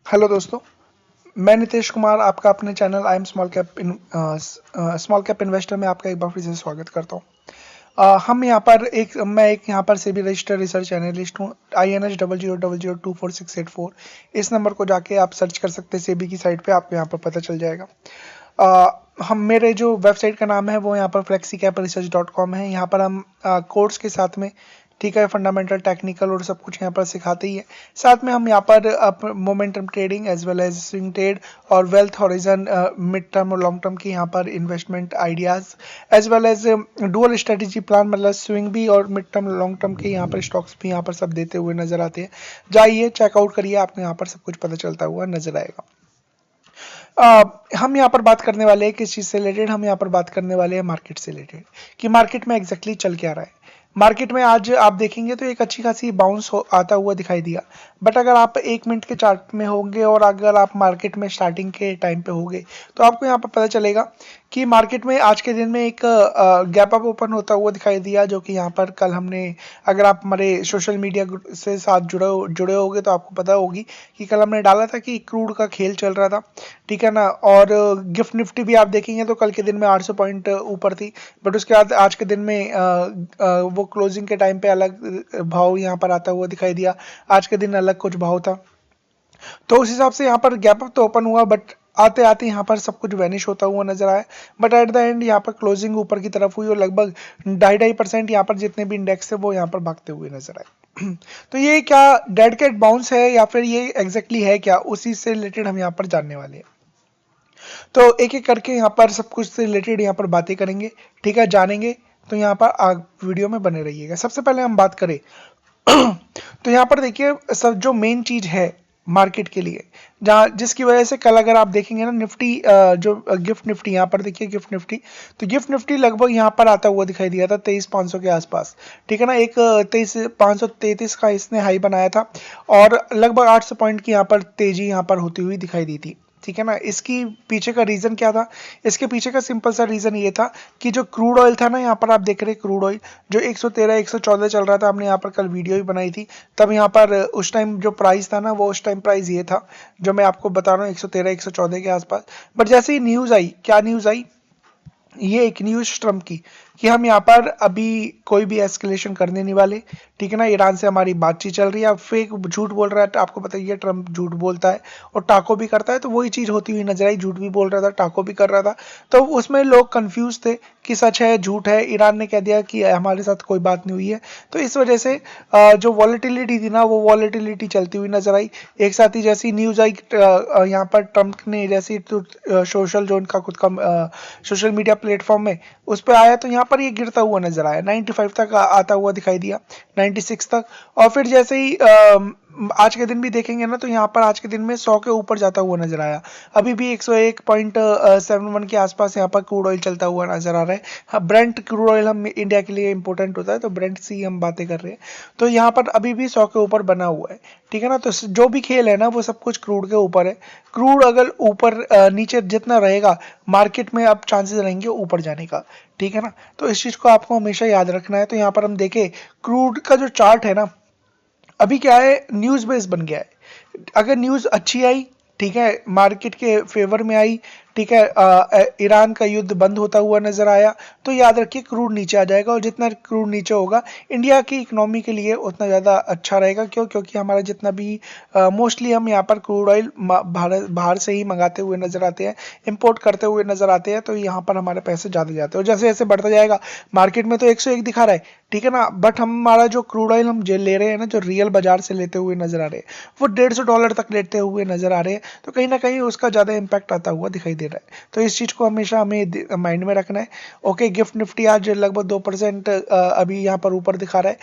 Hello दोस्तों, मैं नितेश कुमार आपका अपने channel I am small cap investor में आपका एक बार फिर से स्वागत करता हूँ। हम यहाँ पर मैं एक यहाँ पर सेबी रजिस्टर्ड रिसर्च एनालिस्ट हूँ। INH0000244684 इस नंबर को जाके आप सर्च कर सकते हैं सेबी की साइट पे, आपको यहाँ पर पता चल जाएगा। हम मेरे जो वेबसाइट का नाम है वो यहाँ पर flexicapresearch.com है। यहाँ पर हम कोर्स के साथ में, ठीक है, फंडामेंटल टेक्निकल और सब कुछ यहाँ पर सिखाते ही है। साथ में हम यहाँ पर momentum trading as well as swing trade और वेल्थ हॉरिजन मिड टर्म और लॉन्ग टर्म की यहाँ पर investment ideas as well as dual strategy plan, मतलब स्विंग भी और मिड टर्म लॉन्ग टर्म के यहाँ पर स्टॉक्स भी यहाँ पर सब देते हुए नजर आते हैं। जाइए चेकआउट करिए, आपको यहाँ पर सब कुछ पता चलता हुआ नजर आएगा। हम यहाँ पर बात करने वाले हैं किस चीज़ से रिलेटेड। हम यहाँ पर बात करने वाले हैं मार्केट से रिलेटेड कि मार्केट में एग्जैक्टली चल क्या रहा है। मार्केट में आज आप देखेंगे तो एक अच्छी खासी बाउंस आता हुआ दिखाई दिया, बट अगर आप 1 मिनट के चार्ट में होंगे और अगर आप मार्केट में स्टार्टिंग के टाइम पे होंगे तो आपको यहाँ पर पता चलेगा कि मार्केट में आज के दिन में एक गैप अप ओपन होता हुआ दिखाई दिया, जो कि यहाँ पर कल हमने, अगर आप हमारे सोशल मीडिया से साथ जुड़े होगे तो आपको पता होगी कि कल हमने डाला था कि क्रूड का खेल चल रहा था, ठीक है ना। और गिफ्ट निफ्टी भी आप देखेंगे तो कल के दिन में 800 पॉइंट ऊपर थी, बट उसके बाद आज के दिन में वो क्लोजिंग के टाइम पे अलग भाव यहाँ पर आता हुआ दिखाई दिया, आज के दिन अलग कुछ भाव था। तो उस हिसाब से यहाँ पर गैप अप तो ओपन हुआ, बट आते आते यहाँ पर सब कुछ वैनिश होता हुआ नजर आया। बट एट द एंड यहाँ पर क्लोजिंग ऊपर की तरफ हुई और लगभग 2.5% यहाँ पर जितने भी इंडेक्स थे वो यहाँ पर भागते हुए नजर आए। तो ये क्या डेड कैट बाउंस है या फिर ये एग्जैक्टली है क्या, उसी से रिलेटेड हम यहाँ पर जानने वाले हैं। तो एक एक करके यहाँ पर सब कुछ से रिलेटेड यहाँ पर बातें करेंगे, ठीक है, जानेंगे। तो यहाँ पर वीडियो में बने रहिएगा। सबसे पहले हम बात करें तो यहाँ पर देखिए, सब जो मेन चीज है मार्केट के लिए, जहाँ जिसकी वजह से कल अगर आप देखेंगे ना निफ्टी, जो गिफ्ट निफ्टी, यहाँ पर देखिए गिफ्ट निफ्टी, तो गिफ्ट निफ्टी लगभग यहाँ पर आता हुआ दिखाई दिया था 23,500 के आसपास, ठीक है ना। एक 23,533 का इसने हाई बनाया था और लगभग 800 पॉइंट की यहाँ पर तेजी यहाँ पर होती हुई दिखाई दी थी, ठीक है ना। इसकी पीछे का रीजन क्या था? इसके पीछे का सिंपल सा रीजन ये था कि जो क्रूड ऑयल था ना, यहाँ पर आप देख रहे हैं क्रूड ऑयल जो 113 114 चल रहा था, हमने यहाँ पर कल वीडियो भी बनाई थी। तब यहाँ पर उस टाइम जो प्राइस था ना, वो उस टाइम प्राइस ये था जो मैं आपको बता रहा हूँ, 113 114 के आसपास। बट जैसे ही न्यूज आई, क्या न्यूज आई? ये एक न्यूज ट्रम्प की कि हम यहाँ पर अभी कोई भी एस्केलेशन करने नहीं वाले, ठीक है ना। ईरान से हमारी बातचीत चल रही है। अब फेक झूठ बोल रहा है, आपको पता ही है ट्रम्प झूठ बोलता है और टाको भी करता है, तो वही चीज होती हुई नजर आई। झूठ भी बोल रहा था, टाको भी कर रहा था, तो उसमें लोग कंफ्यूज थे कि सच है झूठ है। ईरान ने कह दिया कि हमारे साथ कोई बात नहीं हुई है, तो इस वजह से जो वॉलेटिलिटी थी ना, वो वॉलेटिलिटी चलती हुई नजर आई। एक साथ ही जैसी न्यूज आई, यहाँ पर ट्रम्प ने जैसी सोशल जो उनका खुद का सोशल मीडिया प्लेटफॉर्म में उस पर आया, तो यहाँ पर ये गिरता हुआ नजर आया, 95 तक आता हुआ दिखाई दिया, 96 तक। और फिर जैसे ही आज के दिन भी देखेंगे ना, तो यहाँ पर आज के दिन में 100 के ऊपर जाता हुआ नजर आया। अभी भी 101.71 के आसपास यहाँ पर क्रूड ऑयल चलता हुआ नजर आ रहा है। हाँ, ब्रेंट क्रूड ऑयल हम इंडिया के लिए इंपॉर्टेंट होता है, तो ब्रेंट से ही हम बातें कर रहे हैं। तो यहाँ पर अभी भी 100 के ऊपर बना हुआ है, ठीक है ना। तो जो भी खेल है ना, वो सब कुछ क्रूड के ऊपर है। क्रूड अगर ऊपर नीचे जितना रहेगा, मार्केट में अब चांसेस रहेंगे ऊपर जाने का, ठीक है ना। तो इस चीज को आपको हमेशा याद रखना है। तो यहाँ पर हम देखें क्रूड का जो चार्ट है ना, अभी क्या है, न्यूज बेस बन गया है। अगर न्यूज अच्छी आई, ठीक है, मार्केट के फेवर में आई, ठीक है, ईरान का युद्ध बंद होता हुआ नजर आया, तो याद रखिए क्रूड नीचे आ जाएगा। और जितना क्रूड नीचे होगा, इंडिया की इकोनॉमी के लिए उतना ज़्यादा अच्छा रहेगा। क्यों? क्योंकि हमारा जितना भी मोस्टली हम यहाँ पर क्रूड ऑयल बाहर से ही मंगाते हुए नजर आते हैं, इंपोर्ट करते हुए नजर आते हैं, तो यहाँ पर हमारे पैसे ज़्यादा जाते हैं। और जैसे जैसे बढ़ता जाएगा, मार्केट में तो 101 दिखा रहा है, ठीक है ना, बट हमारा जो क्रूड ऑयल हम ले रहे हैं ना, जो रियल बाजार से लेते हुए नजर आ रहे हैं, वो $150 तक लेते हुए नजर आ रहे हैं। तो कहीं ना कहीं उसका ज़्यादा इंपैक्ट आता हुआ दिखाई दे रहा है। तो इस चीज़ को हमेशा हमें माइंड में रखना है। ओके, गिफ्ट निफ्टी आज लगभग 2% अभी यहाँ पर ऊपर दिखा रहा है,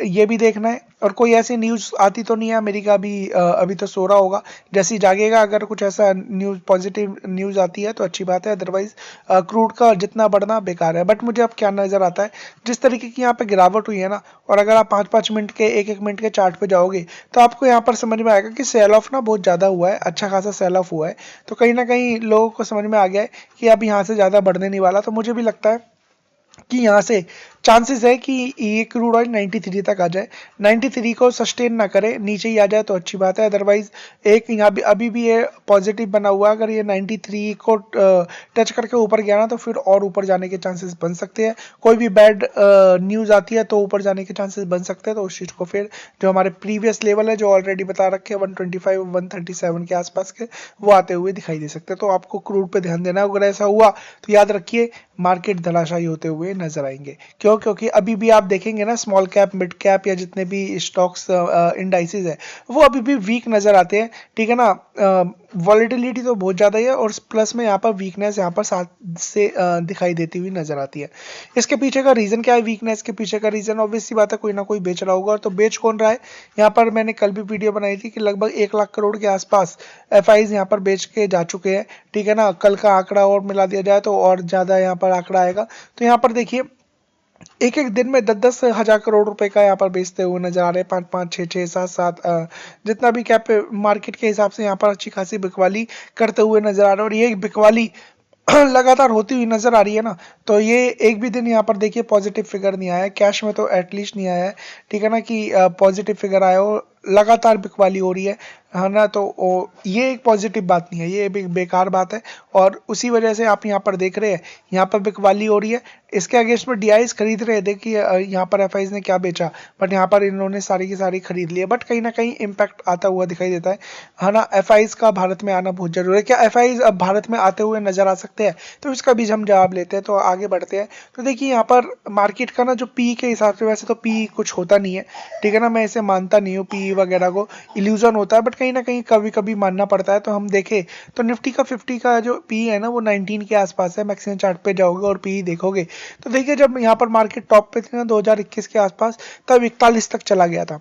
ये भी देखना है। और कोई ऐसी न्यूज़ आती तो नहीं है, अमेरिका भी अभी तो सो रहा होगा, जैसे ही जागेगा अगर कुछ ऐसा न्यूज़, पॉजिटिव न्यूज़ आती है तो अच्छी बात है, अदरवाइज क्रूड का जितना बढ़ना बेकार है। बट मुझे अब क्या नज़र आता है, जिस तरीके की यहाँ पे गिरावट हुई है ना, और अगर आप 5-5 मिनट के, 1-1 मिनट के चार्ट पे जाओगे, तो आपको यहाँ पर समझ में आएगा कि सेल ऑफ ना बहुत ज़्यादा हुआ है, अच्छा खासा सेल ऑफ हुआ है। तो कहीं ना कहीं लोगों को समझ में आ गया है कि अब यहाँ से ज़्यादा बढ़ने नहीं वाला। तो मुझे भी लगता है कि यहाँ से चांसेस है कि ये क्रूड ऑयल 93 तक आ जाए, 93 को सस्टेन ना करे, नीचे ही आ जाए तो अच्छी बात है। अदरवाइज एक यहाँ भी अभी भी ये पॉजिटिव बना हुआ है, अगर ये 93 को टच करके ऊपर गया ना तो फिर और ऊपर जाने के चांसेस बन सकते हैं। कोई भी बैड न्यूज़ आती है तो ऊपर जाने के चांसेस बन सकते हैं, तो उस चीज़ को फिर जो हमारे प्रीवियस लेवल है जो ऑलरेडी बता रखे हैं 125 137 के आसपास के, वो आते हुए दिखाई दे सकते हैं। तो आपको क्रूड पे ध्यान देना है, अगर ऐसा हुआ तो याद रखिए मार्केट धराशायी होते हुए नजर आएंगे। क्यों? क्योंकि अभी भी आप देखेंगे ना स्मॉल कैप मिड कैप या जितने भी स्टॉक्स इंडाइसेस है वो अभी भी वीक नजर आते हैं, ठीक है ना। वॉलेटिलिटी तो बहुत ज़्यादा है और प्लस में यहाँ पर वीकनेस यहाँ पर साथ से दिखाई देती हुई नजर आती है। इसके पीछे का रीज़न क्या है? वीकनेस के पीछे का रीज़न ऑब्वियस सी बात है, कोई ना कोई बेच रहा होगा। तो बेच कौन रहा है? यहाँ पर मैंने कल भी वीडियो बनाई थी कि लगभग 1 लाख करोड़ के आसपास एफआईज यहाँ पर बेच के जा चुके हैं, ठीक है ना। कल का आंकड़ा और मिला दिया जाए तो और ज़्यादा यहाँ पर आंकड़ा आएगा। तो यहाँ पर देखिए एक एक दिन में 10-10 हजार करोड़ रुपए का यहाँ पर बेचते हुए नजर आ रहे हैं, 5-5 6-6 7-7 जितना भी कैप मार्केट के हिसाब से यहाँ पर अच्छी खासी बिकवाली करते हुए नजर आ रहे हैं। और ये बिकवाली लगातार होती हुई नजर आ रही है ना, तो ये एक भी दिन यहाँ पर देखिए पॉजिटिव फिगर नहीं आया है, कैश में तो एटलीस्ट नहीं आया है, ठीक है ना, कि पॉजिटिव फिगर आया हो। लगातार बिकवाली हो रही है ना, तो ये एक पॉजिटिव बात नहीं है, ये एक बेकार बात है। और उसी वजह से आप यहाँ पर देख रहे हैं यहाँ पर बिकवाली हो रही है, इसके अगेंस्ट में डीआईज खरीद रहे। देखिए यहाँ पर एफआईज ने क्या बेचा, बट यहाँ पर इन्होंने सारी की सारी खरीद ली है, बट कहीं ना कहीं इम्पैक्ट आता हुआ दिखाई देता है ना। एफआईज का भारत में आना बहुत जरूरी है। क्या एफआईज अब भारत में आते हुए नजर आ सकते हैं? तो इसका भी हम जवाब लेते हैं, तो आगे बढ़ते हैं। तो देखिए यहाँ पर मार्केट का ना जो पी के हिसाब से, वैसे तो पी कुछ होता नहीं है, ठीक है ना, मैं इसे मानता नहीं हूँ, पी वगैरह को इल्यूजन होता है, बट कहीं ना कहीं कभी कभी मानना पड़ता है। तो हम देखें तो निफ्टी का 50 का जो पी है ना वो 19 के आसपास है। मैक्सिमम चार्ट पे जाओगे और पी देखोगे तो देखिए जब यहाँ पर मार्केट टॉप पे थी ना 2021 के आसपास, तब 41 तक चला गया था।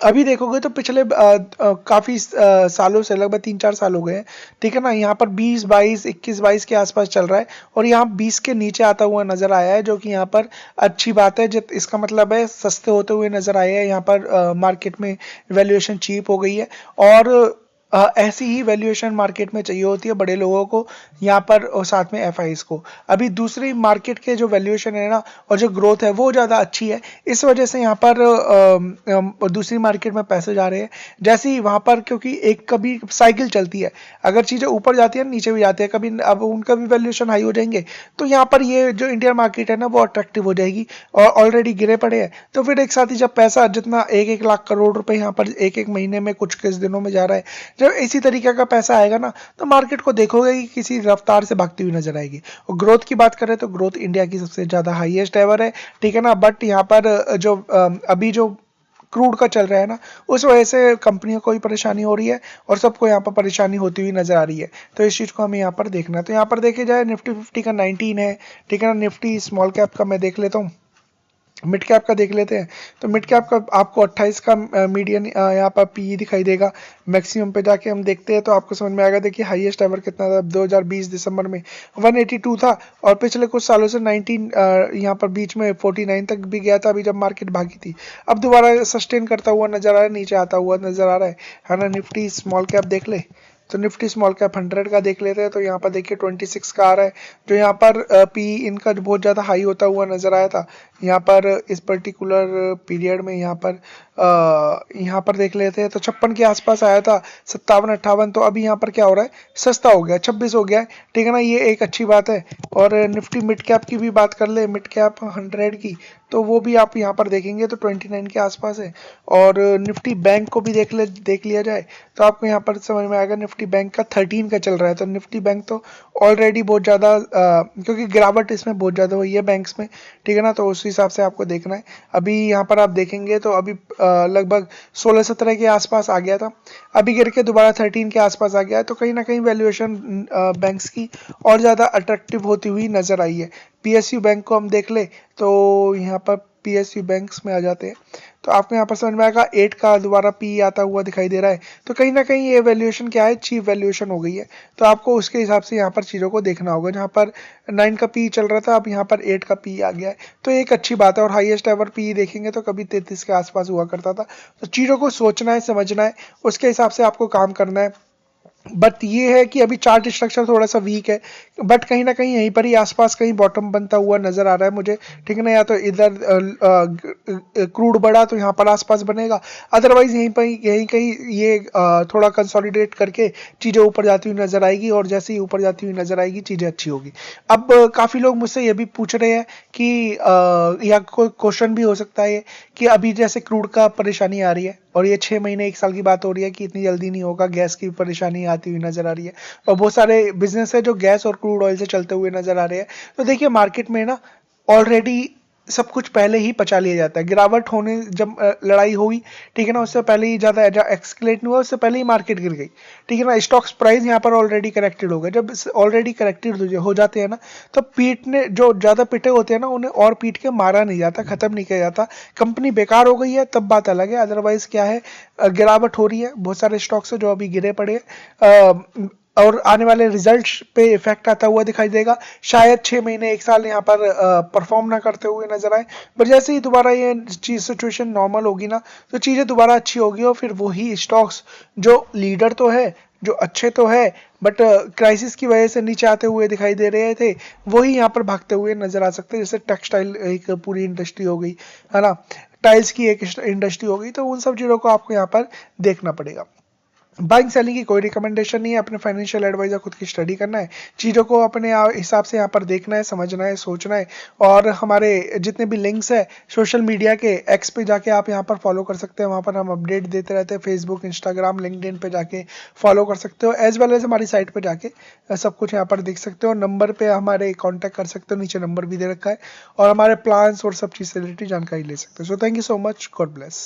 अभी देखोगे तो पिछले काफी सालों से, लगभग 3-4 साल हो गए हैं, ठीक है ना, यहाँ पर 20-22 21-22 के आसपास चल रहा है और यहाँ 20 के नीचे आता हुआ नजर आया है, जो कि यहाँ पर अच्छी बात है। जित इसका मतलब है सस्ते होते हुए नजर आए हैं, यहाँ पर मार्केट में वैल्यूएशन चीप हो गई है। और ऐसी ही वैल्यूएशन मार्केट में चाहिए होती है बड़े लोगों को यहाँ पर, और साथ में एफआईज को। अभी दूसरी मार्केट के जो वैल्यूएशन है ना और जो ग्रोथ है वो ज़्यादा अच्छी है, इस वजह से यहाँ पर दूसरी मार्केट में पैसे जा रहे हैं। जैसे ही वहाँ पर, क्योंकि एक कभी साइकिल चलती है, अगर चीज़ें ऊपर जाती है नीचे भी जाती है, कभी अब उनका भी वैल्यूएशन हाई हो जाएंगे तो यहाँ पर ये जो इंडियन मार्केट है ना वो अट्रैक्टिव हो जाएगी। और ऑलरेडी गिरे पड़े हैं, तो फिर एक साथ ही जब पैसा जितना 1-1 लाख करोड़ रुपए यहाँ पर एक एक महीने में कुछ किस दिनों में जा रहा है, जब इसी तरीके का पैसा आएगा ना तो मार्केट को देखोगे कि किसी रफ्तार से भागती हुई नजर आएगी। और ग्रोथ की बात करें तो ग्रोथ इंडिया की सबसे ज्यादा हाईएस्ट एवर है, ठीक है ना। बट यहाँ पर जो अभी जो क्रूड का चल रहा है ना, उस वजह से कंपनियों को भी परेशानी हो रही है और सबको यहाँ पर परेशानी होती हुई नजर आ रही है। तो इस चीज को हमें यहाँ पर देखना है। तो यहाँ पर देखे जाए निफ्टी 50 का 19 है, ठीक है ना। निफ्टी स्मॉल कैप का मैं देख लेता हूँ, मिड कैप का देख लेते हैं। तो मिड कैप का आपको 28 का मीडियन यहाँ पर पीई दिखाई देगा। मैक्सिमम पे जाके हम देखते हैं तो आपको समझ में आएगा। देखिए हाईएस्ट एवर कितना था 2020 दिसंबर में 182 था, और पिछले कुछ सालों से 19 यहाँ पर बीच में 49 तक भी गया था अभी जब मार्केट भागी थी। अब दोबारा सस्टेन करता हुआ नजर आ रहा है, नीचे आता हुआ नजर आ रहा है ना। निफ्टी स्मॉल कैप देख ले, तो निफ्टी स्मॉल कैप 100 का देख लेते हैं। तो यहाँ पर देखिए 26 का आ रहा है, जो यहाँ पर पी इनका बहुत ज़्यादा हाई होता हुआ नजर आया था यहाँ पर इस पर्टिकुलर पीरियड में। यहाँ पर देख लेते हैं तो 56 के आसपास आया था, 57-58। तो अभी यहाँ पर क्या हो रहा है, सस्ता हो गया, 26 हो गया है, ठीक है ना, ये एक अच्छी बात है। और निफ्टी मिड कैप की भी बात कर ले, मिड कैप 100 की, तो वो भी आप यहाँ पर देखेंगे तो 29 के आसपास है। और निफ्टी बैंक को भी देख लिया जाए तो आपको यहाँ पर समझ में आएगा। निफ्टी बैंक का 13 का चल रहा है, तो निफ्टी बैंक तो ऑलरेडी बहुत ज़्यादा, क्योंकि गिरावट इसमें बहुत ज़्यादा हुई है बैंक्स में, ठीक है ना, तो उस हिसाब से आपको देखना है। अभी यहाँ पर आप देखेंगे तो अभी लगभग 16-17 के आसपास आ गया था, अभी गिर के दोबारा 13 के आसपास आ गया है। तो कहीं ना कहीं वैल्यूएशन बैंक्स की और ज़्यादा अट्रैक्टिव होती हुई नजर आई है। पीएसयू बैंक को हम देख ले तो यहाँ पर पीएसयू बैंक्स में आ जाते हैं तो आपको यहाँ पर समझ में आएगा 8 का दोबारा पी आता हुआ दिखाई दे रहा है। तो कहीं ना कहीं ये वैल्यूएशन क्या है, चीप वैल्यूएशन हो गई है। तो आपको उसके हिसाब से यहाँ पर चीज़ों को देखना होगा। जहाँ पर 9 का पी चल रहा था अब यहाँ पर 8 का पी आ गया है, तो एक अच्छी बात है। और हाईएस्ट एवर पी देखेंगे तो कभी 33 के आसपास हुआ करता था। तो चीज़ों को सोचना है, समझना है, उसके हिसाब से आपको काम करना है। बट ये है कि अभी चार्ट स्ट्रक्चर थोड़ा सा वीक है, बट कहीं ना कहीं यहीं पर ही आसपास कहीं बॉटम बनता हुआ नजर आ रहा है मुझे, ठीक है ना। या तो इधर क्रूड बढ़ा तो यहाँ पर आसपास बनेगा, अदरवाइज यहीं पर यहीं कहीं ये थोड़ा कंसोलिडेट करके चीजें ऊपर जाती हुई नजर आएगी, और जैसे ही ऊपर जाती हुई नजर आएगी चीजें अच्छी होगी। अब काफी लोग मुझसे ये भी पूछ रहे हैं कि या कोई क्वेश्चन भी हो सकता है कि अभी जैसे क्रूड का परेशानी आ रही है, और ये 6 महीने 1 साल की बात हो रही है कि इतनी जल्दी नहीं होगा, गैस की परेशानी आती हुई नजर आ रही है, और बहुत सारे बिजनेस है जो गैस और क्रूड ऑयल से चलते हुए नजर आ रहे हैं। तो देखिए मार्केट में ना ऑलरेडी सब कुछ पहले ही पचा लिया जाता है। गिरावट होने जब लड़ाई हुई, ठीक है ना, उससे पहले ही ज्यादा एक्सकेलेट नहीं हुआ, उससे पहले ही मार्केट गिर गई, ठीक है ना। स्टॉक्स प्राइस यहाँ पर ऑलरेडी करेक्टेड हो गए। जब ऑलरेडी करेक्टेड हो जाते हैं ना, तो पीटने जो ज्यादा पिटे होते हैं ना, उन्हें और पीट के मारा नहीं जाता, खत्म नहीं किया जाता। कंपनी बेकार हो गई है तब बात अलग है, अदरवाइज क्या है, गिरावट हो रही है, बहुत सारे स्टॉक्स है जो अभी गिरे पड़े हैं, और आने वाले रिजल्ट्स पे इफेक्ट आता हुआ दिखाई देगा। शायद 6 महीने 1 साल यहाँ पर परफॉर्म ना करते हुए नजर आए, पर जैसे ही दोबारा ये चीज सिचुएशन नॉर्मल होगी ना, तो चीजें दोबारा अच्छी होगी, और फिर वही स्टॉक्स जो लीडर तो है, जो अच्छे तो है, बट क्राइसिस की वजह से नीचे आते हुए दिखाई दे रहे थे, वही यहाँ पर भागते हुए नजर आ सकते हैं। जैसे टेक्सटाइल एक पूरी इंडस्ट्री हो गई, है ना, टाइल्स की एक इंडस्ट्री हो गई, तो उन सब चीजों को आपको यहाँ पर देखना पड़ेगा। बाइंग सेलिंग की कोई रिकमेंडेशन नहीं है, अपने फाइनेंशियल एडवाइजर खुद की स्टडी करना है, चीज़ों को अपने हिसाब से यहाँ पर देखना है, समझना है, सोचना है। और हमारे जितने भी लिंक्स है सोशल मीडिया के, एक्स पे जाके आप यहाँ पर फॉलो कर सकते हैं, वहाँ पर हम अपडेट देते रहते हैं। फेसबुक, इंस्टाग्राम, लिंक्डइन पे जाके फॉलो कर सकते हो, एज वेल एज हमारी साइट पे जाके सब कुछ यहाँ पर देख सकते हो। नंबर पे हमारे कॉन्टैक्ट कर सकते हो, नीचे नंबर भी दे रखा है, और हमारे प्लान्स और सब चीज़ से रिलेटेड जानकारी ले सकते हो। So thank you so much, God bless.